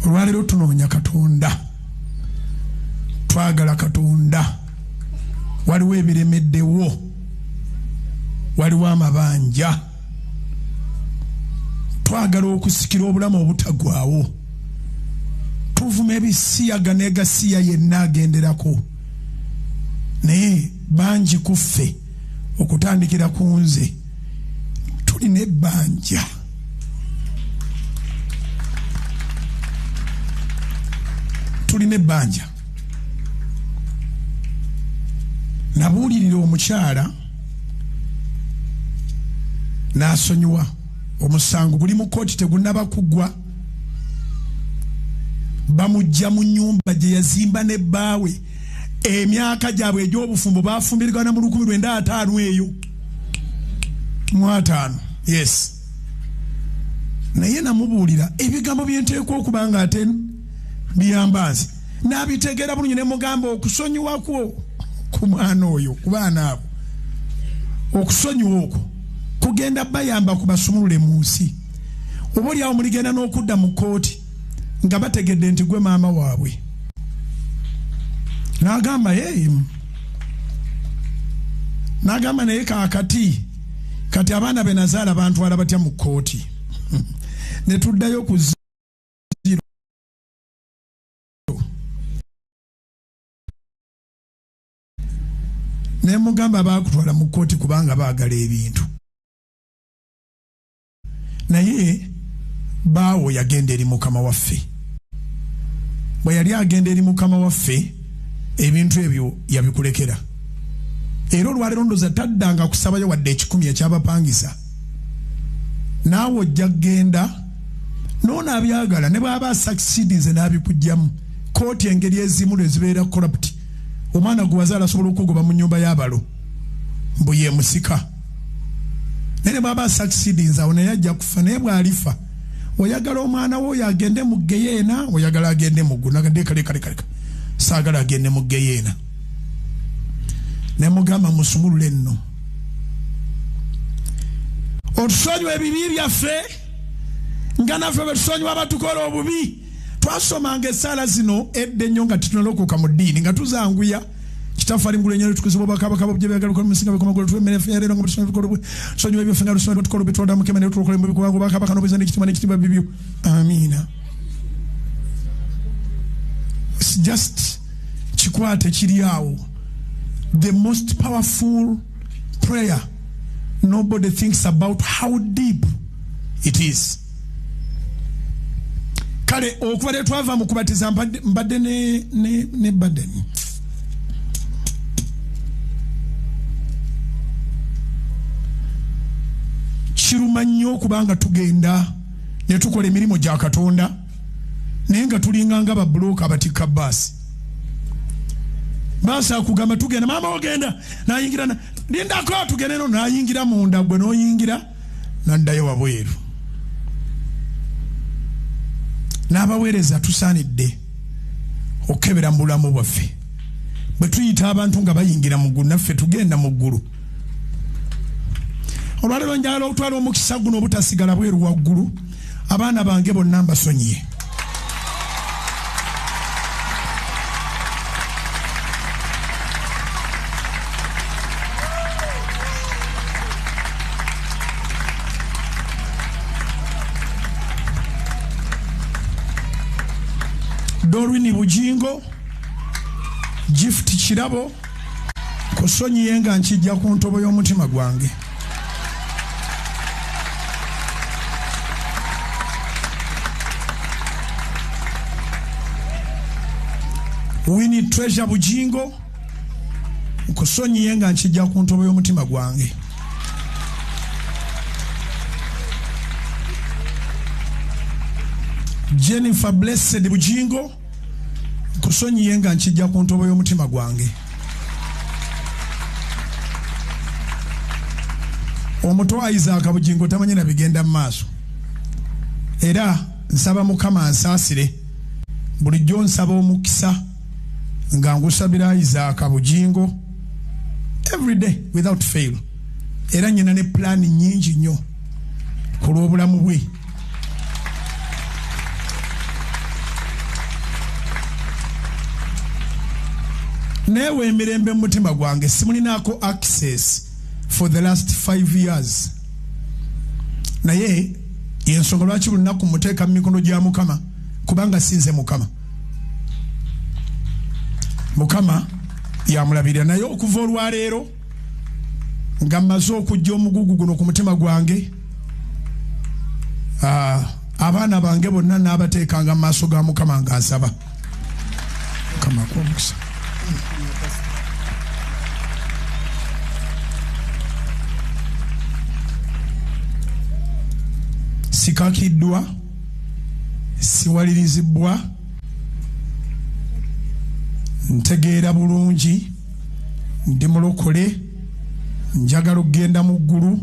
olwaleero tunoonya Katonda, twagala Katonda. Waliwo ebiremeddewo, waliwo amabanja, twagala okusikira obulamu obutagwawo, tuvuma ebisiyaga negasiya yenna agenderako, naye bangi kuffe okutandikira ku nze tulina ebbanja. Tulina ebbanja. Nabuulirira omukyala n'asonyiwa, omusango guli mu kooti tegunnaba kuggwa, bamujja mu nnyumba gye yazimba ne bbaawe, emyaka gyabwe egy'obufumbo bafumbirigana mu 1905 eyo mu 5. Yes, naye namubuulira ebigambo byenteekwa okuba nga ate biyambanze, n'abitegeera bulungi, ne mugamba okusonyiwa kwo ku mwana oyo, ku baana abo, okusonyiwa okwo kugenda bayamba kubasumulule mu nsi. Oba olyawo muligenda n'okudda mu kooti nga bategedde nti gwe maama waabwe. N'agamba n'agamba naye kaakati kati abaana be nazaala bantwala batya mu kooti? Ne tuddayo ku ziro. Ne mugamba baakutwala mu kooti kubanga baagala ebintu. Naye baawo yagenda eri Mukama waffe. Bwe yali agenda eri Mukama waffe, ebintu ebyo yabikulekera. Era olwaleero ndowooza taddanga kusabayo wadde 10 ekyabapangisa. Naawe ojja kgenda n'onaabyagala, ne bw'aba succeedinze n'abikugyamu. Kooti engeri ezimu ezibeera corrupt, omwana gwe wazaala asobola okugoba mu nnyumba y'abalo mbu ye musika. Naye bw'aba succeedinze awo naye ajja kufa. Naye bw'alifa, oyagala omwana wo oyo agende mu geyeena, oyagala agende mu ggulu? Nagadde kale saagala agende mu geyeena. Ne mugamba musumulule nno, otusonyiwa ebibi byaffe nga naffe bwe tusonyiwa abatukola obubi. Twasomanga essaala zino edda ennyo nga tutunalokoka mu ddiini nga tuzanguya kitaffe ali ngulu ennyalo tukuzibwa bakabaka bobye byagala kola musinga bakoma kola twemere fere ngo tusonyiwa bikola sonyiwa ebyo fenga tusonyiwa tukola bitwala mukema ne tukola mu bikubango bakabaka no bizana kitima bibyo. Amina. It's just chikwate kiri awo. The most powerful prayer, nobody thinks about how deep it is. Kale okuba twava mu kubatiza mbadde ne baden. Kiruma nnyo okubanga tugenda ne tukola emirimu gya Katonda naye nga tulinga nga babulooka abatikka baasi. Basa kugamba tugenda, mama ogenda, nayingira lindako tugende no, nayingira munda, gwe noyingira naddayo wabweru. N'abaweereza tusaanidde okebera mu bulamu bwaffe. Bwe tuyita abantu nga bayingira mu ggulu, naffe tugenda mu ggulu. Olwaleero njagala okutwala omukisa guno obutasigala bweru waggulu. Abaana bange bonna mbasonyiye. Dorwini Bujingo, Gift Kirabo, kusonyiye nga nkijja ku ntobo y'omutima gwange. Winnie Treasure Bujingo, kusonyiye nga nkijja ku ntobo y'omutima gwange. Jennifer Blessed Bujingo, kusonyiye nga nkijja ku ntobo y'omutima gwange. Omuto Isaac Bujingo tamanyi na bigenda mu maaso. Era nsaba Mukama ansaasire. Bulijjo nsaba omukisa nga ngusabira Isaac Bujingo every day without fail. Era nyina ne plan nyingi nnyo ku lw'obulamu bwe. newe emirembe mu mutima gwange simulinako access for the last 5 years. Naye yensonga lwaki buli lunaku muteeka mu mikono gya Mukama kubanga sinze Mukama. Mukama yamulabirira. Naye okuva olwaleero nga mmaze okujja omugugu guno ku mutima gwange, abaana bange bonna n'abateekanga mu maaso ga Mukama nga nsaba. Mukama akwomukisa. Sikakiddwa, siwalirizibwa, ntegeera bulungi, ndi mulokole, njagala okugenda mu ggulu,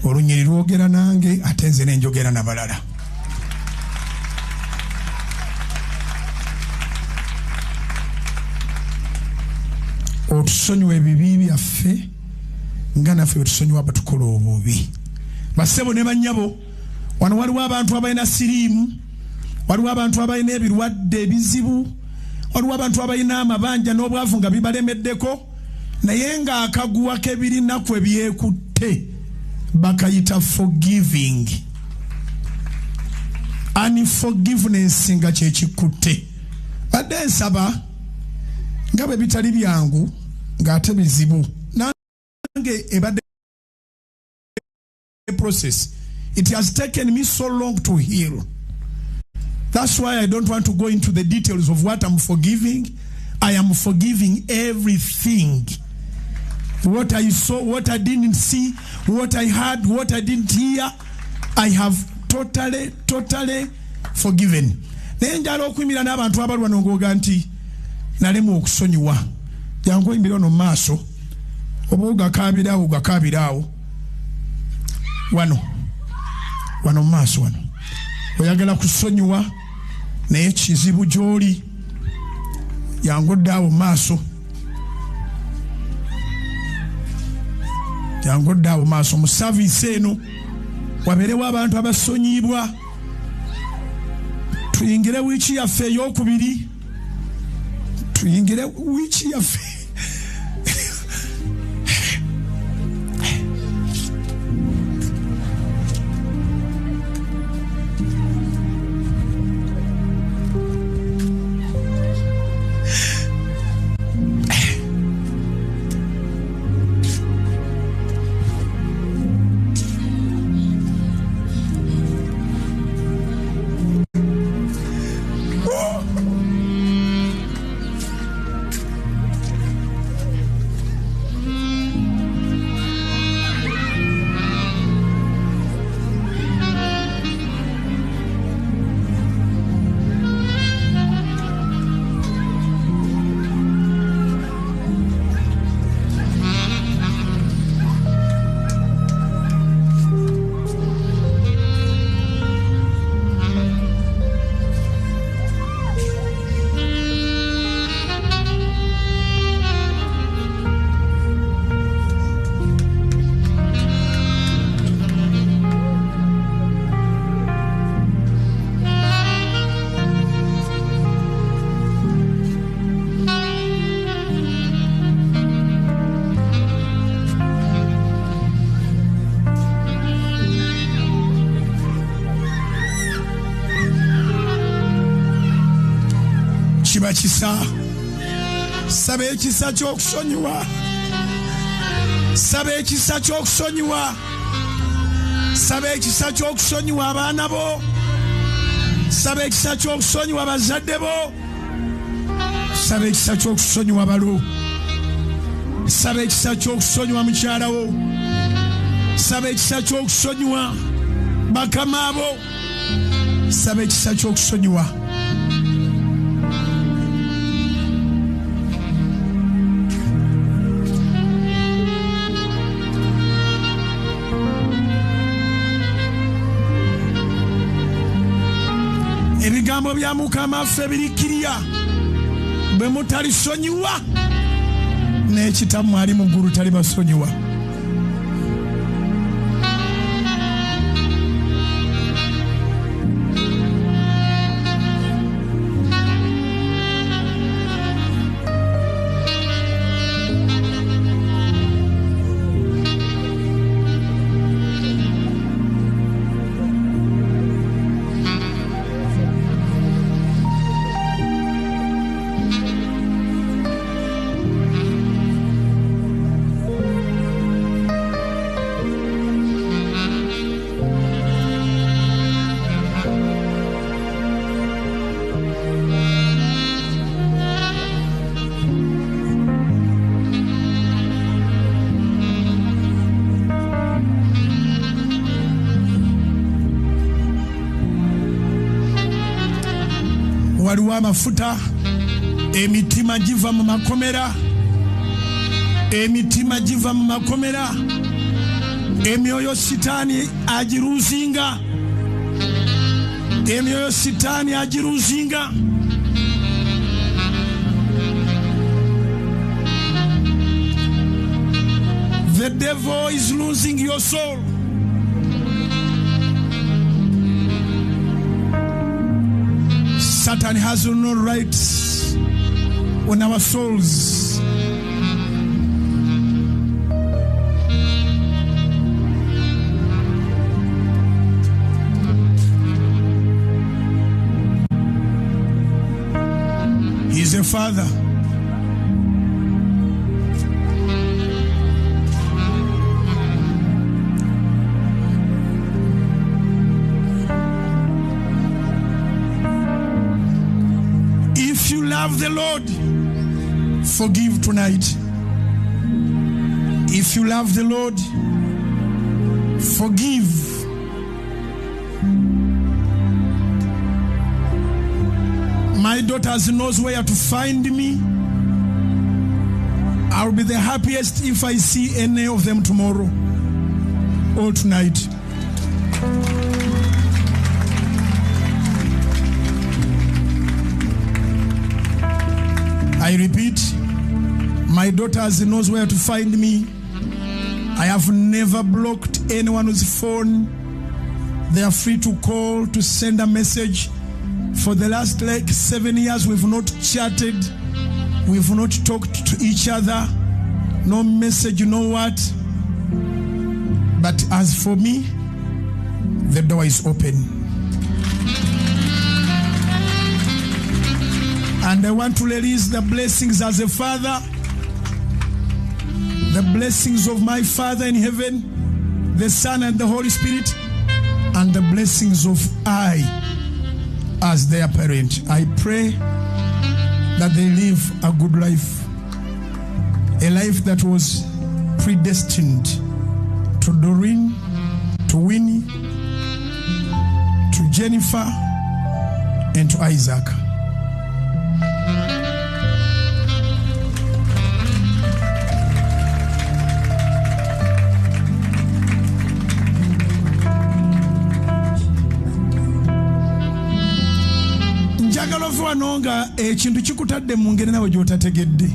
olunyiri lwogera nange ate nze ne njogera n'abalala. Otusonyiwa ebibi byaffe nga naffe bwe tusonyiwa abatukola obubi. Bassebo ne bannyabo, wano waliwo abantu abalina siriimu, waliwo abantu abalina ebirwadde ebizibu, waliwo abantu abalina amabanja n'obwavu nga bibalemeddeko, naye ng'akaguwa k'ebirina kwe byekutte bakayita forgiving. Unforgiveness nga kye kikutte. Badde nsaba nga bwe bitali byangu ng'ate bizibu. Nange ebadde process. It has taken me so long to heal. That's why I don't want to go into the details of what I'm forgiving. I am forgiving everything. What I saw, what I didn't see, what I heard, what I didn't hear, I have totally forgiven. Naye njala okuyimira n'abantu abalwa n'ogoga nti nalemu okusonyiwa. Jangu oyimbira ono mu maaso. Oba ogakaabiraawo ogakaabiraawo. Wano mu maaso wano. Oyagala kusonyiwa naye kizibu gy'oli. Jangu oddaawo mu maaso. Jangu oddaawo mu maaso. Mu saavisi eno wabeerewo abantu abasonyibwa. Tuyingire wiiki yaffe ey'okubiri. Tuyingire wiiki yaffe. Kisa saba ekisa ky'okusonyiwa, saba ekisa ky'okusonyiwa, saba ekisa ky'okusonyiwa abaana bo, saba ekisa ky'okusonyiwa bazadde bo, saba ekisa ky'okusonyiwa balo, saba ekisa ky'okusonyiwa mukyala wo, saba ekisa ky'okusonyiwa bakama bo, saba ekisa ky'okusonyiwa. Ebigambo bya Mukama ffe birikirya bwe mutalisonyiwa n'ekitammwe ali mu ggulu talibasonyiwa. waliwo amafuta, emitima giva mu makomera, emitima giva mu makomera, emyoyo sitaani agiruzinga, emyoyo sitaani agiruzinga. The devil is losing your soul. Satan has no rights on our souls. He's a father. If you love the Lord, forgive tonight. If you love the Lord, forgive. My daughters knows where to find me. I'll be the happiest if I see any of them tomorrow or tonight. I repeat, my daughters knows where to find me. I have never blocked anyone's phone. They are free to call, to send a message. For the last 7 years, we've not chatted. We've not talked to each other. No message, you know what? But as for me, the door is open. And I want to release the blessings as a father, the blessings of my Father in heaven, the Son and the Holy Spirit, and the blessings of I as their parent. I pray that they live a good life, a life that was predestined to Doreen, to Winnie, to Jennifer, and to Isaac. Nonga ekintu kikutadde mu ngeri nawe gy'otategedde.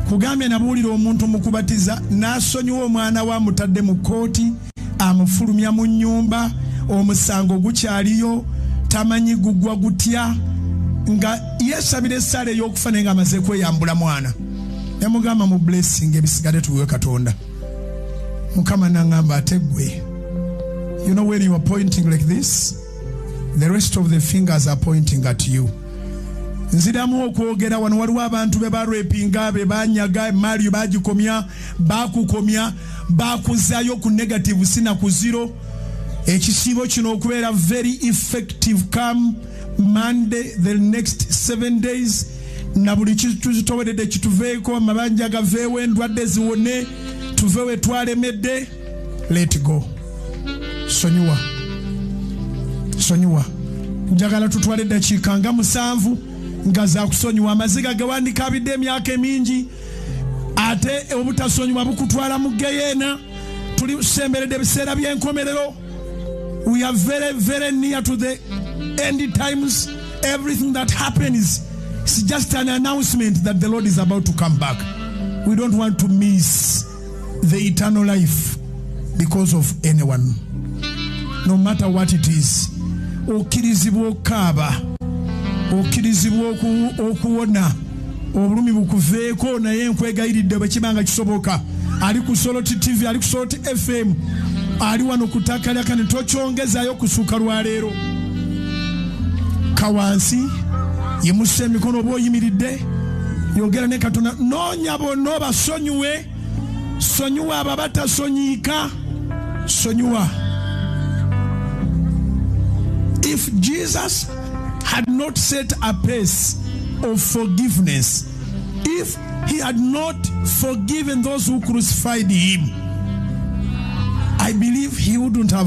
Kugambye nabuulira omuntu mukubatiza n'asonyiwa omwana wa mutadde mu kooti, amufulumya mu nnyumba, omusango gukyaliyo, tamanyi gugwa gutya, nga yeesabira essaala ey'okufa naye ng'amaze kweyambula mwana. Yamugamba mu blessing ebisigale tuwe Katonda. Mukama n'aŋŋamba ate ggwe. You know when you are pointing like this, the rest of the fingers are pointing at you. Nziramu okwogera wano waliwo abantu be barepinga, be banyaga, Mario bagikomya, bakukomya, bakuzayo ku negative sina ku zero. Ekisibo kino okubeera very effective come Monday, the next 7 days. Na buli kituzitoweredde kituveeko, amabanja gaveewo, endwadde ziwone, tuveewo twalemedde. Let go. Sonyiwa. Sonyiwa. Njagala tutwale eddakiika nga 7 nga za kusonyiwa. Amaziga gawandika abidde emyaka emingi, ate obutasonyiwa bukutwala mu geyeena. Tulisemberedde ebiseera by'enkomerero. We are very, very near to the end times. Everything that happens is just an announcement that the Lord is about to come back. We don't want to miss the eternal life because of anyone, no matter what it is. Okkirizibwa okukaaba, okkirizibwa okuwona, obulumi bukuveeko, naye nkwegayiridde bwe kibanga kisoboka. Ali ku Soloti TV, ali ku Soloti FM, ali wano ku ttaka kane tokyongezayo kusuuka lwaleero. Kawansi yimusa emikono oba oyimiridde, yogera ne Katonda. Noonya bonna obasonyiwe, sonyiwa abo abatasonyiika, sonyiwa. If Jesus had not set a pace of forgiveness, if he had not forgiven those who crucified him, I believe he wouldn't have